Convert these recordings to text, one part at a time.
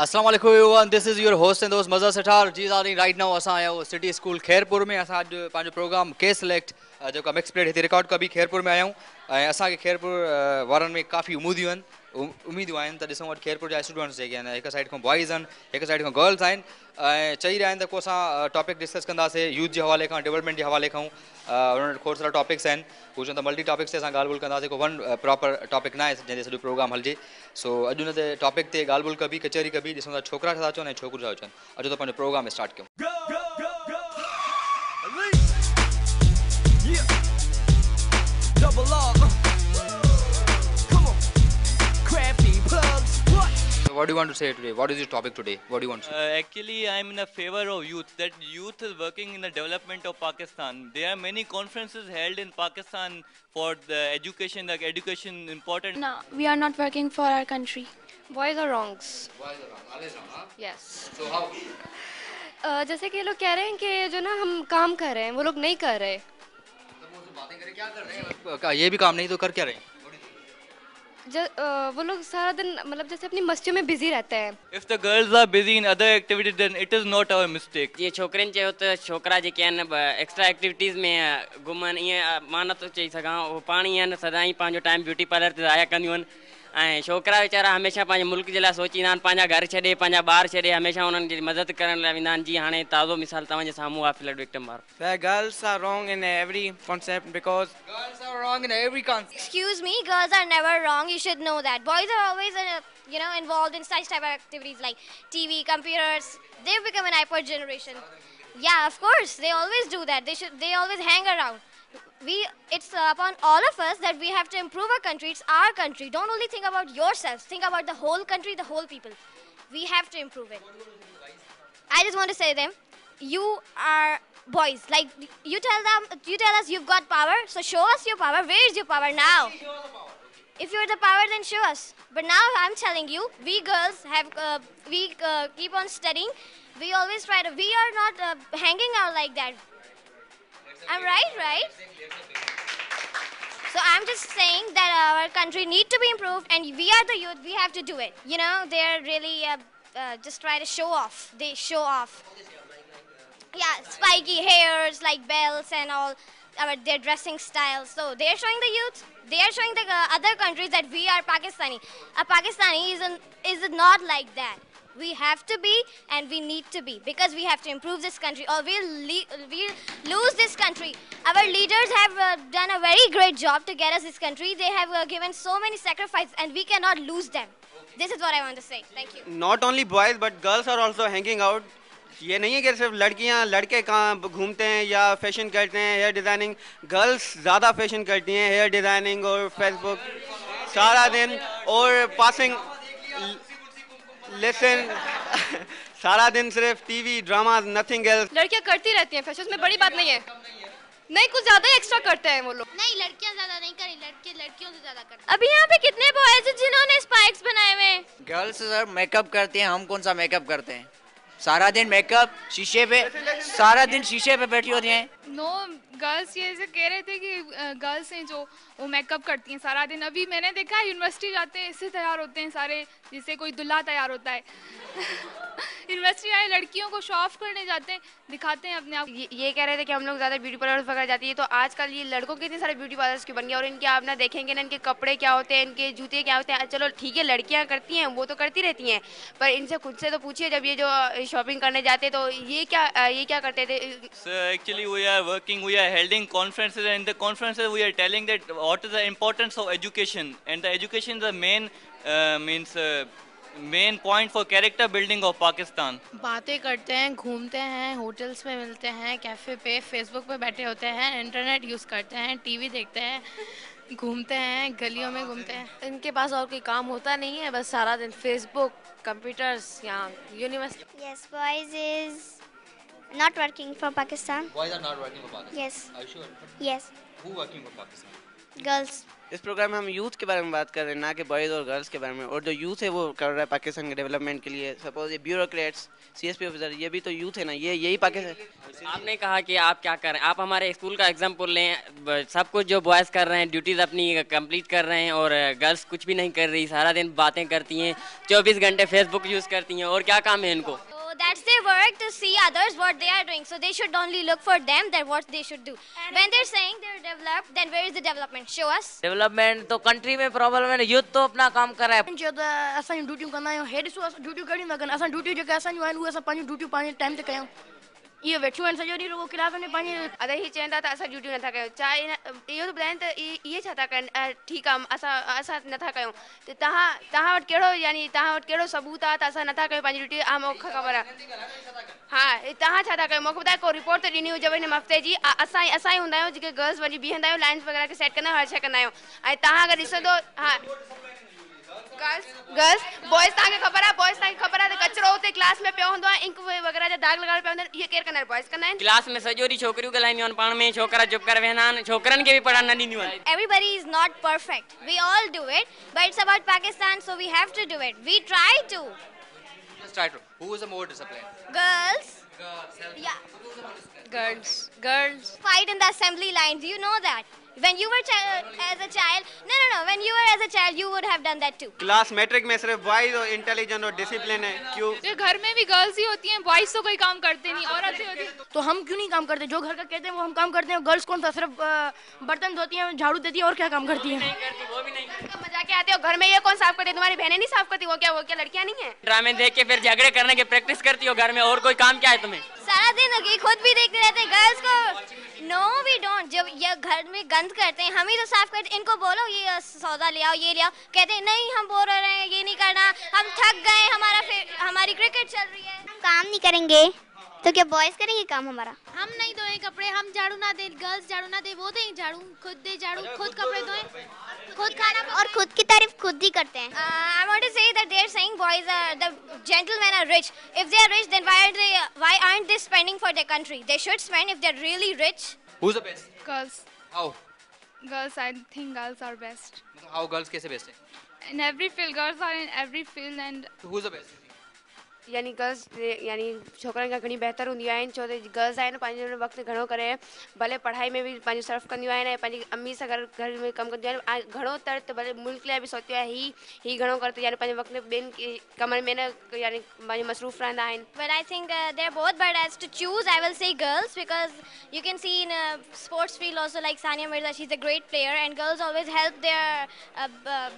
अस्सलाम वालेकुम everyone, this is your host and दोस्त मज़ा सेठार जी आनी राइट नाउ असां आया आहियूं सिटी स्कूल खैरपुर में। असां अॼु पंहिंजो प्रोग्राम के सिलेक्ट जेको मिक्स प्लेट हिते रिकॉर्ड कबी खैरपुर में आया आहियूं ऐं असांखे खैरपुर वारनि में काफ़ी उमेदियूं आहिनि उमेदियूं आहिनि त ॾिसूं वटि खैरपुर जा स्टूडेंट्स जेके आहिनि हिकु साइड खां बॉइज़ आहिनि हिकु साइड खां गर्ल्स आहिनि ऐं चई रहिया आहिनि त को असां टॉपिक डिस्कस कंदासीं यूथ जे हवाले खां डेवलपमेंट जे हवाले खां। उन्हनि वटि खोड़ सारा टॉपिक्स आहिनि, हू चवनि त मल्टी टॉपिक्स ते असां ॻाल्हि ॿोल कंदासीं, को वन प्रॉपर टॉपिक न आहे जंहिंते सॼो प्रोग्राम हलिजे। सो अॼु हुन ते टॉपिक ते ॻाल्हि ॿोल कबी कचहरी कबी, ॾिसूं था छोकिरा छा था चवनि ऐं छोकिरियूं छा था चवनि। अॼु त पंहिंजो प्रोग्राम स्टार्ट कयूं। What do you want to say today? What is your topic today? What do you want to say? Actually, I'm in a favor of youth, that youth is working in the development of Pakistan. There are many conferences held in Pakistan for the education, like education important. No, we are not working for our country. Boys are wrongs. Boys are wrong. Always wrong, huh? Yes. So how? जैसे कि ये लोग कह रहे हैं कि जो ना हम काम कर रहे हैं वो लोग नहीं कर रहे। मतलब वो बातें करें क्या कर रहे हैं? ये भी काम नहीं तो कर क्या रहे हैं? वो लोग सारा दिन मतलब जैसे अपनी मस्तियों में बिजी रहते हैं। If the girls are busy in other activities, then it is not our mistake. ये छोकरनि चयो त छोकिरा जेके आहिनि एक्स्ट्रा एक्टिविटीज़ में घुमनि, ईअं मां नथो चई सघां। उहो पाण ई आहिनि सदाईं पंहिंजो टाइम ब्यूटी पार्लर ते ज़ाया कंदियूं आहिनि ऐं छोकिरा वीचारा हमेशह पंहिंजे मुल्क जे लाइ सोचींदा आहिनि, पंहिंजा घर छॾे पंहिंजा ॿार छॾे हमेशह उन्हनि जी मदद करण लाइ वेंदा आहिनि। जीअं हाणे ताज़ो मिसाल तव्हांजे साम्हूं आहे फ्लड विक्टिम वारो। The girls are wrong in every concept because Girls are wrong in every concept. Excuse me, girls are never wrong. You should know that. Boys are always, involved in such type of activities like TV, computers. They've become an iPod generation. Yeah, of course, they always do that. They always hang around. It's upon all of us that we have to improve our country. It's our country. Don't only think about yourselves. Think about the whole country, the whole people. We have to improve it. I just want to say to them, you are boys. Like you tell us you've got power. So show us your power. Where is your power now? If you're the power, then show us. But now I'm telling you, we girls keep on studying. We always try to. We are not hanging out like that. I'm right? So I'm just saying that our country need to be improved, and we are the youth. We have to do it. You know, they're really just try to show off. They show off. Yeah, spiky hairs like bells and all. Their dressing styles. So they're showing the youth. They are showing the other countries that we are Pakistani. A Pakistani is not like that. We have to be, and we need to be, because we have to improve this country, or we'll lose this country. Our leaders have done a very great job to get us this country. They have given so many sacrifices, and we cannot lose them. This is what I want to say. Thank you. not only boys but girls are also hanging out. ये नहीं है कि सिर्फ लड़कियां लड़के कहाँ घूमते हैं या फैशन करते हैं, हेयर डिज़ाइनिंग। गर्ल्स ज़्यादा फैशन करती हैं, हेयर डिज़ाइनिंग और फेसबुक सारा दिन, और पासिंग लेसन सारा दिन सिर्फ टीवी ड्रामा, नथिंग एल्स। लड़कियां करती रहती हैं फैशन में, बड़ी बात नहीं है। नहीं, कुछ ज्यादा ही एक्स्ट्रा करते हैं वो लोग। नहीं, लड़कियां ज्यादा नहीं करें, लड़के लड़कियों से ज्यादा करते हैं। अभी यहाँ पे कितने बॉयज हैं जिन्होंने स्पाइक्स बनाए हुए हैं? गर्ल्स सर मेकअप करते हैं, हम कौन सा मेकअप करते हैं? सारा दिन मेकअप शीशे पे, सारा दिन शीशे पे बैठी होती हैं। नो, गर्ल्स ये ऐसे कह रहे थे कि गर्ल्स हैं जो वो मेकअप करती हैं सारा दिन। अभी मैंने देखा है यूनिवर्सिटी जाते हैं इससे तैयार होते हैं सारे, जिससे कोई दूल्हा तैयार होता है। यूनिवर्सिटी आए लड़कियों को शो ऑफ करने जाते हैं, दिखाते हैं अपने आप। ये कह रहे थे कि हम लोग ज़्यादा ब्यूटी पार्लर वगैरह जाती है, तो आजकल ये लड़कों के इतने सारे ब्यूटी पार्लर्स क्यों बन गए, और इनके आप ना देखेंगे ना इनके कपड़े क्या होते हैं, इनके जूते क्या होते हैं। चलो ठीक है, लड़कियाँ करती हैं वो तो करती रहती हैं, पर इनसे खुद से तो पूछिए, जब ये जो शॉपिंग करने जाते तो ये क्या करते थे? So actually we are working, we are holding conferences, and in the conferences we are telling that what is the importance of education, and the education is the main point for character building of Pakistan. बातें करते हैं, घूमते हैं, hotels में मिलते हैं, cafe पे, Facebook पे बैठे होते हैं, इंटरनेट यूज़ करते हैं, टीवी देखते हैं, घूमते हैं, गलियों में घूमते हैं। इनके पास और कोई काम होता नहीं है, बस सारा दिन फेसबुक, कंप्यूटर्स या university. Yes, boys is not working for Pakistan. Boys are not working for Pakistan. Yes. Are you sure? Yes. Who working for Pakistan? Girls. इस प्रोग्राम में हम यूथ के बारे में बात कर रहे हैं, ना कि बॉयज़ और गर्ल्स के बारे में। और जो यूथ है वो कर रहा है पाकिस्तान के डेवलपमेंट के लिए। सपोज ये ब्यूरोक्रेट्स, सीएसपी ऑफिसर, ये भी तो यूथ है ना, ये यही पाकिस्तान। आपने कहा कि आप क्या कर रहे हैं, आप हमारे स्कूल का एग्जाम्पल लें। सब कुछ जो बॉयज़ कर रहे हैं ड्यूटीज़ अपनी कंप्लीट कर रहे हैं, और गर्ल्स कुछ भी नहीं कर रही, सारा दिन बातें करती हैं, 24 घंटे फेसबुक यूज़ करती हैं, और क्या काम है इनको? So that's their work to see others what they are doing. So they should only look for them that what they should do. When they're saying they're developed, then where is the development? Show us. Development तो country में problem है, youth तो अपना काम कर रहा है। जो असां ड्यूटियूं कंदा आहियूं, हेड सो असां ड्यूटियूं कढी न कनि, असां ड्यूटियूं जेके असांजूं आहिनि उहे असां पंहिंजूं ड्यूटियूं पंहिंजे टाइम ते कयूं। इहे वेठियूं आहिनि सॼो ॾींहुं रुगो क्लास में पंहिंजे। अगरि ही चवनि था त असां ड्यूटियूं नथा कयूं, चाहे इहो त ॿुधाइनि त इहे छा था कनि, ठीकु आहे असां नथा कयूं, त तव्हां वटि कहिड़ो, यानी तव्हां वटि कहिड़ो सबूत आहे त असां नथा कयूं पंहिंजी ड्यूटी? मूंखे ख़बर आहे। हा, तव्हां छा था कयो? मूंखे ॿुधायो, को रिपोर्ट त ॾिनी हुजे हिन हफ़्ते जी। असां ई हूंदा आहियूं जेके गर्ल्स वञी बीहंदा आहियूं, लाइन्स वग़ैरह खे सेट कंदा आहियूं, हर शइ कंदा आहियूं। ऐं तव्हां अगरि ॾिसंदो, हा गर्ल्स बॉयज़ तव्हांखे ख़बर आहे, बॉयज़ तव्हांखे ख़बर आहे त कचिरो हुते क्लास में पियो हूंदो आहे, इंक वग़ैरह जा दाग लॻाइल पिया हूंदा आहिनि, इहे केरु कंदा आहिनि? बॉयज़ कंदा आहिनि। क्लास में सॼो ॾींहुं छोकिरियूं ॻाल्हाईंदियूं आहिनि पाण में, छोकिरा चुप करे वेहंदा आहिनि, छोकिरनि खे बि पढ़णु न ॾींदियूं आहिनि। Everybody is not perfect. We all do it, but it's about Pakistan, so we have to do it. We try to. Just try to. Who is the more disciplined? Girls. Yeah. Girls. Fight in the assembly line. Do you know that? When you were as a child, no. When you were as a child, you would have done that too. Class matric में सिर्फ boys और intelligent और discipline है, क्यों? ये घर में भी गर्ल्स ही होती हैं, बॉयज तो कोई काम करते नहीं, औरत ही होती है। तो हम क्यों नहीं काम करते? जो घर का कहते हैं वो हम काम करते हैं। गर्ल्स कौन सा सिर्फ बर्तन धोती हैं, झाड़ू देती हैं, और क्या काम करती हैं? मजाक आते हो, घर में ये कौन साफ करती है? तुम्हारी बहनें नहीं साफ करती? वो क्या लड़कियां नहीं है? ड्रामे देख के फिर झगड़े करने की प्रैक्टिस करती हो घर में, और कोई काम क्या है तुम्हें? सारा दिन ये खुद भी देखते रहते हैं गर्ल्स को। No we don't. जब ये घर में गंद करते हैं, हम ही तो साफ करते हैं। इनको बोलो ये सौदा ले आओ, ये ले आओ, कहते हैं नहीं हम बोल रहे हैं ये नहीं करना, हम थक गए, हमारी क्रिकेट चल रही है। काम नहीं करेंगे तो क्या बॉयज करेंगे काम हमारा? हम नहीं धोए कपड़े, हम झाड़ू ना दे, गर्ल्स झाड़ू ना दे, वो दें झाड़ू, खुद दे झाड़ू, खुद कपड़े धोए, खुद खाना, और खुद की तारीफ खुद ही करते हैं। I want to say that they're saying boys are, the gentlemen are rich. If they are rich, then why aren't they spending for their country? They should spend if they're really rich. Who's the best? Girls. How? Girls, I think girls are best. How girls कैसे best है? In every field, girls are in every field and. Who's the best? यानी girls यानी छोकिरनि खां घणी बहितर हूंदियूं आहिनि, छो त गर्ल्स आहिनि पंहिंजो वक़्तु घणो करे भले पढ़ाई में बि पंहिंजो सर्फ कंदियूं आहिनि ऐं पंहिंजी अम्मी सां घर में कमु कंदियूं आहिनि। घणो तर त भले मुल्क लाइ बि सोचियो आहे, ही घणो करे यानी पंहिंजे वक़्तु में ॿियनि कमनि में न यानी पंहिंजो मसरूफ़ रहंदा आहिनि। But I think they're both, but as to choose, I will say girls, because you can see in a sports field also, like Sania Mirza, she's a great player, and girls always help their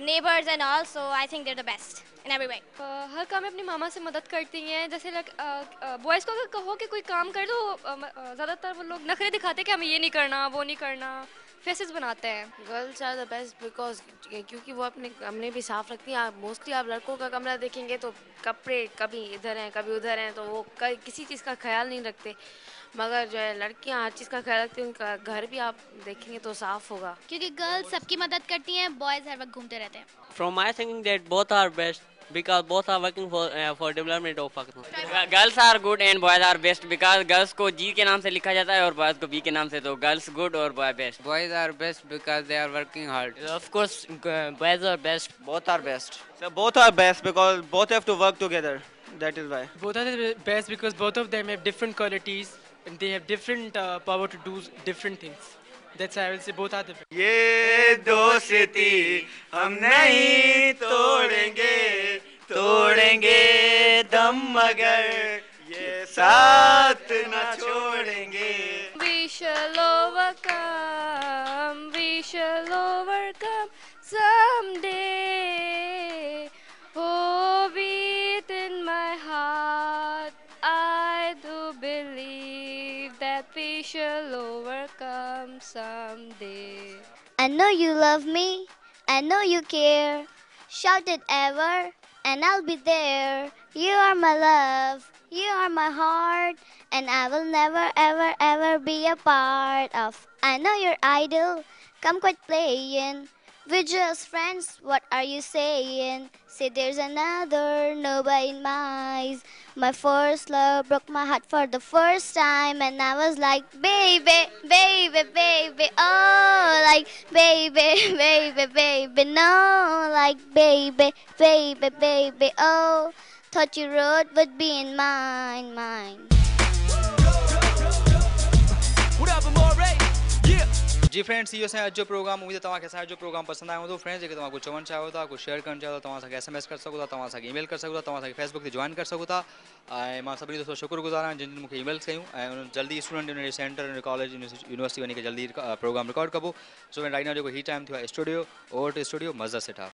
neighbors and all, so I think they're the best in every way. हर काम में अपनी मामा से मदद करती हैं। जैसे boys को अगर कहो कि कोई काम कर दो, ज़्यादातर वो लोग नखरे दिखाते हैं कि हमें ये नहीं करना, वो नहीं करना, फेसेस बनाते हैं। Girls are the best because क्योंकि वो अपने कमरे भी साफ रखती हैं। आप मोस्टली आप लड़कों का कमरा देखेंगे तो कपड़े कभी इधर हैं कभी उधर हैं, तो वो किसी चीज़ का ख्याल नहीं रखते। मगर जो है लड़कियां हर चीज़ का ख्याल रखती हैं, उनका घर भी आप देखेंगे तो साफ होगा। क्योंकि गर्ल्स सबकी मदद करती हैं, बॉयज़ हर वक्त घूमते रहते हैं। From my thinking that both are best because both are working for development of Pakistan. Girls are good and boys are best because girls को जी के नाम से लिखा जाता है और बॉयज को बी के नाम से, तो गर्ल्स गुड और boy best. Boys are best because they are working hard. Of course, boys are best. Both are best. So both are best because both have to work together. That is why. Both are the best because both of them have different qualities and they have different power to do different things. That's why I will say both are the best. ये दोस्ती हम नहीं तोड़ेंगे दम मगर ये साथ न छोड़ेंगे। We shall overcome someday. Oh, beat in my heart, I do believe that we shall overcome someday. I know you love me, I know you care. Shout it ever, and I'll be there. You are my love, you are my heart, and I will never, ever, ever be a part of. I know you're idle, come quit playing. We're just friends, what are you saying? Say there's another, nobody in my eyes. My first love broke my heart for the first time, and I was like, baby, baby, baby, oh, like, baby, baby, baby, no, like, baby, baby, baby, oh, thought your road would be in mine, mine. जी friends इहो असांजो अॼु जो programme उम्मीद आहे तव्हांखे असांजो programme पसंदि आयो हूंदो फ्रेंड्स जेके तव्हां कुझु चवणु चाहियो था कुझु शेयर करणु चाहियो था तव्हां असांखे SMS करे सघो था तव्हां असांखे ईमेल करे सघो था तव्हां असांखे फेसबुक ते जॉइन करे सघो था ऐं मां सभिनी दोस्तों शुक्रगुज़ार आहियां जिन मूंखे ईमेल्स कयूं ऐं उन्हनि जल्दी स्टूडेंट उन सेंटर कॉलेज यूनिवर्सिटी वञी करे जल्दी प्रोग्राम रिकॉर्ड कबो सो राइट नाउ जेको ही टाइम थियो आहे स्टूडियो ओवर टू स्टूडियो मज़ा सेठा